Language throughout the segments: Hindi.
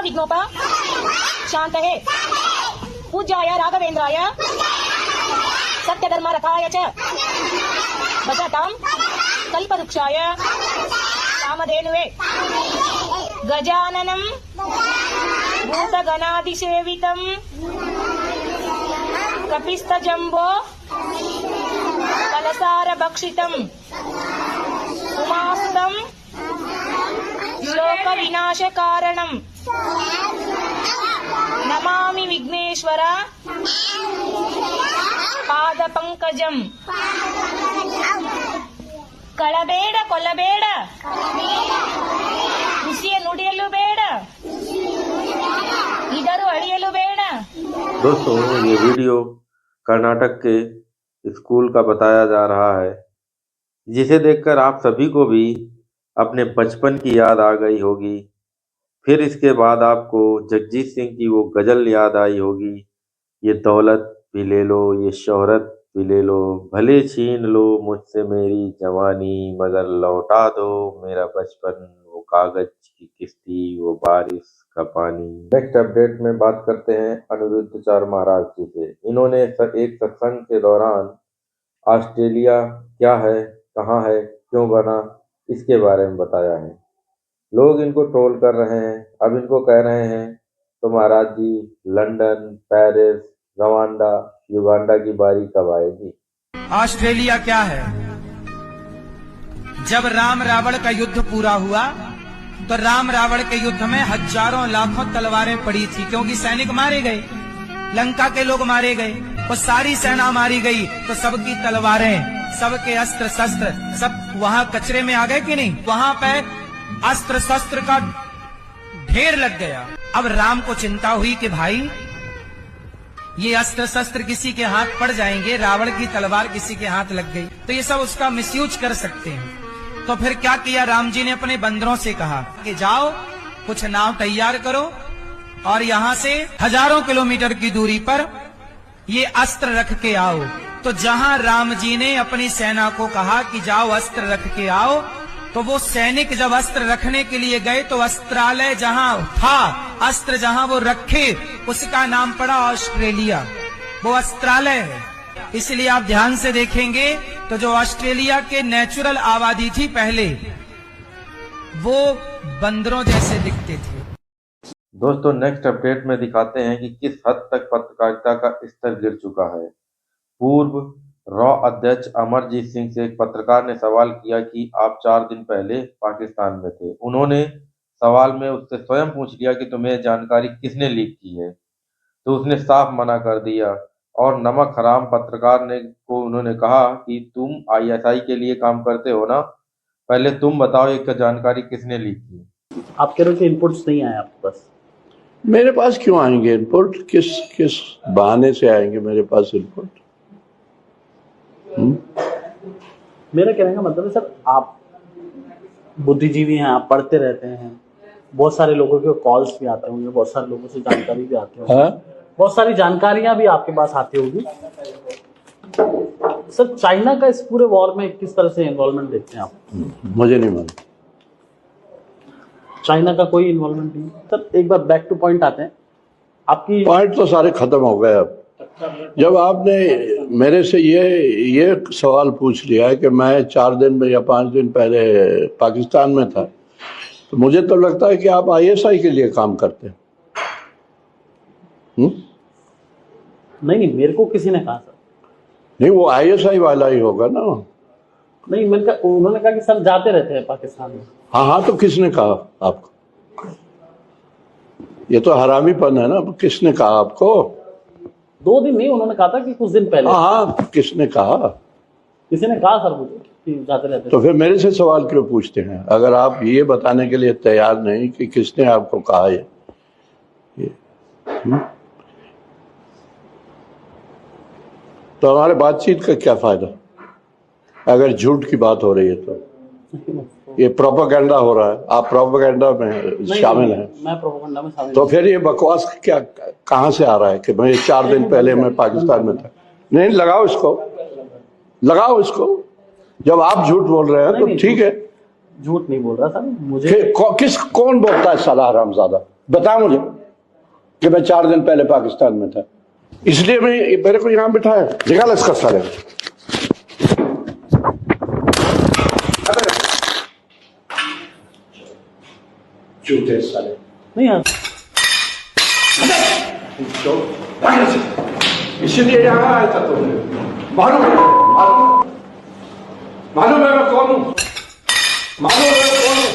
विघ्नोपा शांतये पूज्याय राघवेन्द्राय सत्यधर्म रथाय च भजतां कल्पवृक्षाय कामधेनुवे गजाननं भूतगणाधिसेवितं कपिस्तजम्बो कलसारभक्षितम् उमास्तं श्लोकविनाशकारणम् नमामि विघ्नेश्वर पादपंकजम् कळबेड कोल्लबेड खुशिय नुडियलु बेड इधर अड़ियलु बेड। दोस्तों, ये वीडियो कर्नाटक के स्कूल का बताया जा रहा है, जिसे देखकर आप सभी को भी अपने बचपन की याद आ गई होगी। फिर इसके बाद आपको जगजीत सिंह की वो गज़ल याद आई होगी, ये दौलत भी ले लो, ये शोहरत भी ले लो, भले छीन लो मुझसे मेरी जवानी, मगर लौटा दो मेरा बचपन, वो कागज की किश्ती, वो बारिश का पानी। नेक्स्ट अपडेट में बात करते हैं अनिरुद्धाचार्य महाराज जी से। इन्होंने एक सत्संग के दौरान ऑस्ट्रेलिया क्या है, कहाँ है, क्यों बना, इसके बारे में बताया है। लोग इनको ट्रोल कर रहे हैं। अब इनको कह रहे हैं तो महाराज जी लंदन, पेरिस, रवांडा, युगांडा की बारी कब आएगी? ऑस्ट्रेलिया क्या है? जब राम रावण का युद्ध पूरा हुआ तो राम रावण के युद्ध में हजारों लाखों तलवारें पड़ी थी, क्योंकि सैनिक मारे गए, लंका के लोग मारे गए, वो सारी सेना मारी गई, तो सबकी तलवारें, सबके अस्त्र शस्त्र सब वहां कचरे में आ गए कि नहीं? वहां पे अस्त्र शस्त्र का ढेर लग गया। अब राम को चिंता हुई कि भाई ये अस्त्र शस्त्र किसी के हाथ पड़ जाएंगे, रावण की तलवार किसी के हाथ लग गई तो ये सब उसका मिसयूज कर सकते हैं। तो फिर क्या किया, राम जी ने अपने बंदरों से कहा कि जाओ कुछ नाव तैयार करो और यहाँ से हजारों किलोमीटर की दूरी पर ये अस्त्र रख के आओ। तो जहां राम जी ने अपनी सेना को कहा कि जाओ अस्त्र रख के आओ, तो वो सैनिक जब अस्त्र रखने के लिए गए तो अस्त्रालय जहां था, अस्त्र जहां वो रखे, उसका नाम पड़ा ऑस्ट्रेलिया। वो अस्त्रालय है। इसलिए आप ध्यान से देखेंगे तो जो ऑस्ट्रेलिया के नेचुरल आबादी थी पहले, वो बंदरों जैसे दिखते थे। दोस्तों, नेक्स्ट अपडेट में दिखाते हैं कि किस हद तक पत्रकारिता का स्तर गिर चुका है। पूर्व रॉ अध्यक्ष अमरजीत सिंह से एक पत्रकार ने सवाल किया कि आप 4 दिन पहले पाकिस्तान में थे। उन्होंने सवाल में उससे स्वयं पूछ लिया कि तुम्हें जानकारी किसने लीक की है, तो उसने साफ मना कर दिया और नमक हराम पत्रकार को उन्होंने कहा कि तुम आईएसआई के लिए काम करते हो ना, पहले तुम बताओ एक जानकारी किसने लीक की। आप कह रहे हो कि इनपुट्स नहीं आए आपके पास? मेरे पास क्यों आएंगे इनपुट? किस बहाने से आएंगे मेरे पास इनपुट? मेरा कहने का मतलब है सर, आप बुद्धिजीवी हैं, आप पढ़ते रहते हैं, बहुत सारे लोगों के कॉल्स भी आते होंगे, बहुत सारे लोगों से जानकारी भी आती होगी, बहुत सारी जानकारियां भी आपके पास आती होगी। सर, चाइना का इस पूरे वॉर में किस तरह से इन्वॉल्वमेंट देखते हैं आप? मुझे नहीं मालूम। चाइना का कोई इन्वॉल्वमेंट नहीं। सर, एक बार बैक टू पॉइंट आते हैं। आपकी पॉइंट तो सारे खत्म हो गए। अब जब आपने मेरे से ये सवाल पूछ लिया है कि मैं 4 दिन में या 5 दिन पहले पाकिस्तान में था, तो मुझे तो लगता है कि आप आईएसआई के लिए काम करते हैं। नहीं, मेरे को किसी ने कहा सर। नहीं, वो आईएसआई वाला ही होगा ना। नहीं, उन्होंने कहा कि सर जाते रहते हैं पाकिस्तान में। हाँ, तो किसने कहा आपको? ये तो हरामीपन है ना। किसने कहा आपको? 2 दिन नहीं, उन्होंने कहा था कि कुछ दिन पहले। हाँ, किसने कहा? किसी ने कहा सर मुझे कि जाते रहते। तो फिर मेरे से सवाल क्यों पूछते हैं अगर आप ये बताने के लिए तैयार नहीं कि किसने आपको कहा ये? तो हमारे बातचीत का क्या फायदा अगर झूठ की बात हो रही है? तो ये प्रोपेगेंडा हो रहा है, आप प्रोपेगेंडा में शामिल हैं। मैं प्रोपेगेंडा में शामिल। तो फिर ये बकवास क्या कहाँ से आ रहा है कि मैं 4 दिन पहले मैं पाकिस्तान में था? नहीं, लगाओ इसको। जब आप झूठ बोल रहे हैं तो ठीक है। झूठ नहीं बोल रहा सर, मुझे कौन बोलता है साला हरामजादा? बता मुझे कि मैं 4 दिन पहले पाकिस्तान में था, इसलिए मैं मेरे को यहां बिठाया। निकाल इसका साले चूते साले। नहीं यार, इसलिए यहां आया था तुमने। मालूम है मैं कौन हूं? मालूम है मैं कौन हूं?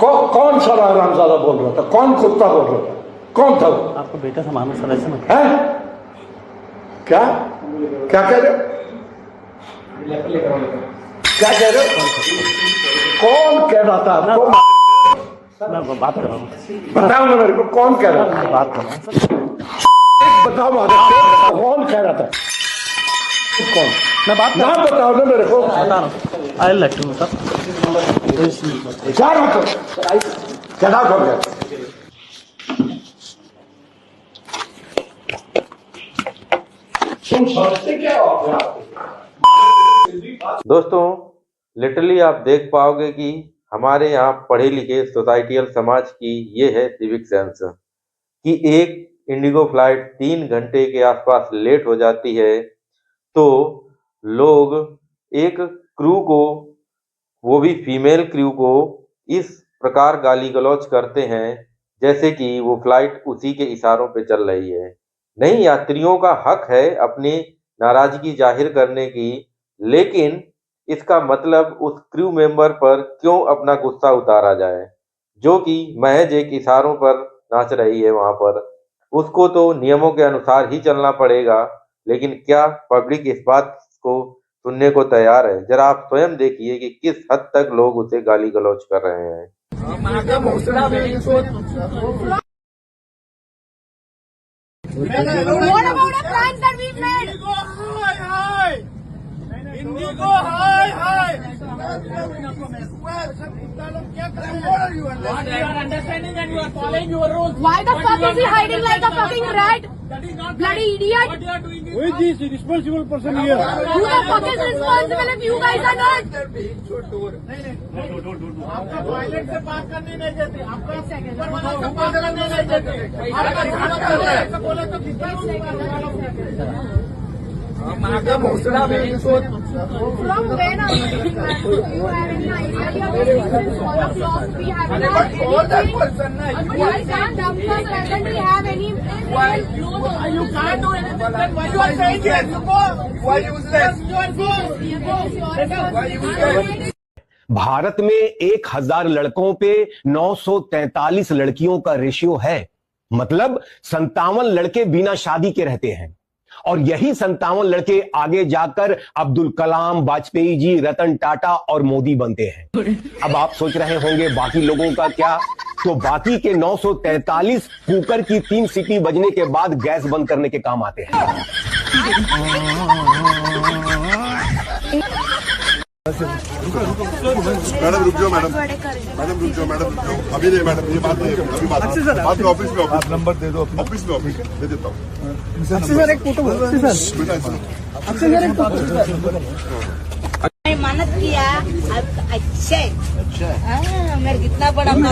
कौन सा हरामजादा बोल रहा था? कौन कुत्ता बोल रहा था? कौन था वो? आपका बेटा था मानो सर, ऐसे ना है? क्या क्या कह रहे हो? क्या कह रहे हो? कौन कह रहा था आपको? मैं बात कर रहा हूँ, बताओ ना मेरे को, कौन कह रहा था? बात कर रहा हूँ सर। बताओ मुझे, कौन कह रहा था? कौन? मैं बात कर ना बताओ ना मेरे को। बता रहा हूँ। I let you sir. क्या रखो? क्या हो गया? तुम समझते क्या हो? दोस्तों, लिटरली आप देख पाओगे कि हमारे यहाँ पढ़े लिखे सोसाइटियल समाज की ये है सिविक सेंस कि एक इंडिगो फ्लाइट 3 घंटे के आसपास लेट हो जाती है तो लोग एक क्रू को, वो भी फीमेल क्रू को, इस प्रकार गाली गलौज करते हैं जैसे कि वो फ्लाइट उसी के इशारों पे चल रही है। नहीं, यात्रियों का हक है अपनी नाराजगी जाहिर करने की, लेकिन इसका मतलब उस क्रू मेंबर पर क्यों अपना गुस्सा उतारा जाए जो कि महज एक इशारों पर नाच रही है वहां पर। उसको तो नियमों के अनुसार ही चलना पड़ेगा, लेकिन क्या पब्लिक इस बात को सुनने को तैयार है? जरा आप स्वयं देखिए कि किस हद तक लोग उसे गाली गलौज कर रहे हैं। What about the plans that we've made? Indigo, hi. What you are understanding and you are following your rules. Why the fuck is he hiding like a fucking rat? Bloody idiot. What you are doing is who is this responsible person here? Who the fuck is responsible if you guys are not? आपका टॉयलेट से बात करने नहीं देते, आपका ऊपर वाला से बात करने नहीं देते, आपका ध्यान करते हैं, बोले तो कितना From when are you? Do you have any idea? All of us we have that person. You can't dump us. Doesn't we have any? Why you can't do anything? Then why you are saying yes? Why useless? You are useless. Why useless? Bharat में 1000 लड़कों पे 943 लड़कियों का रेशियो है, मतलब 57 लड़के बिना शादी के रहते हैं। और यही 57 लड़के आगे जाकर अब्दुल कलाम, वाजपेयी जी, रतन टाटा और मोदी बनते हैं। अब आप सोच रहे होंगे बाकी लोगों का क्या? तो बाकी के 943 कुकर की 3 सीटी बजने के बाद गैस बंद करने के काम आते हैं। मैडम रुक जाओ, मैडम रुक जाओ, अभी नहीं मैडम, ये बात नहीं, अभी बात में ऑफिस में आप नंबर दे दो, ऑफिस में दे देता हूँ। सर एक फोटो मैं मेहनत किया अच्छे मेरे कितना बड़ा मैं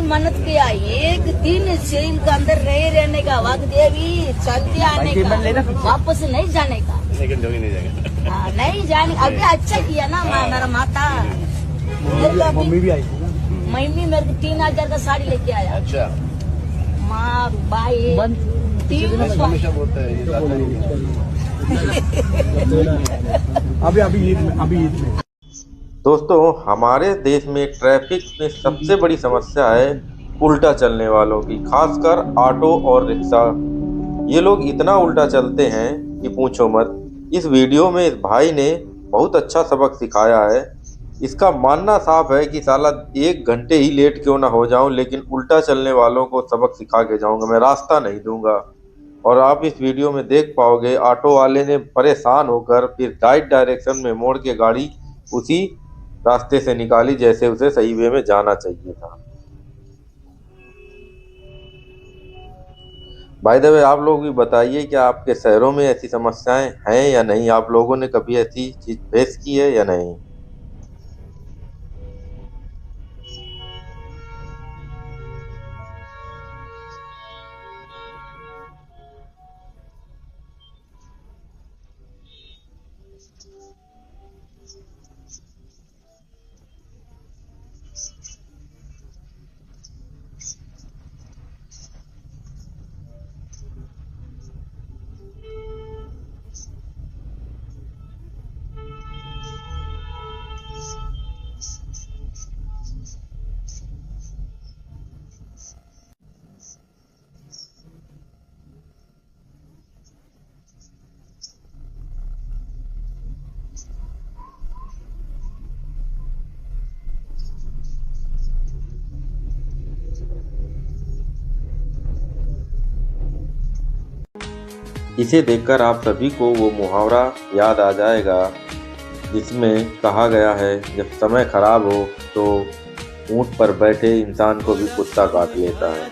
मेहनत किया, एक दिन जेल के अंदर रहने का वक्त देवी चलते आने का, वापस नहीं जाने का, नहीं जाने। अभी अच्छा किया ना मेरा माता, मम्मी भी आई थी, मम्मी मेरे को 3000 का साड़ी लेके आया। अच्छा, माँ भाई अभी ईद में। दोस्तों, हमारे देश में ट्रैफिक में सबसे बड़ी समस्या है उल्टा चलने वालों की, खासकर ऑटो और रिक्शा। ये लोग इतना उल्टा चलते हैं कि पूछो मत। इस वीडियो में इस भाई ने बहुत अच्छा सबक सिखाया है। इसका मानना साफ है कि साला 1 घंटे ही लेट क्यों ना हो जाऊं, लेकिन उल्टा चलने वालों को सबक सिखा के जाऊंगा, मैं रास्ता नहीं दूंगा। और आप इस वीडियो में देख पाओगे ऑटो वाले ने परेशान होकर फिर राइट डायरेक्शन में मोड़ के गाड़ी उसी रास्ते से निकाली जैसे उसे सही वे में जाना चाहिए था। बाय द वे, आप लोग भी बताइए क्या आपके शहरों में ऐसी समस्याएं हैं या नहीं? आप लोगों ने कभी ऐसी चीज फेस की है या नहीं? इसे देखकर आप सभी को वो मुहावरा याद आ जाएगा जिसमें कहा गया है, जब समय खराब हो तो ऊंट पर बैठे इंसान को भी कुत्ता काट लेता है।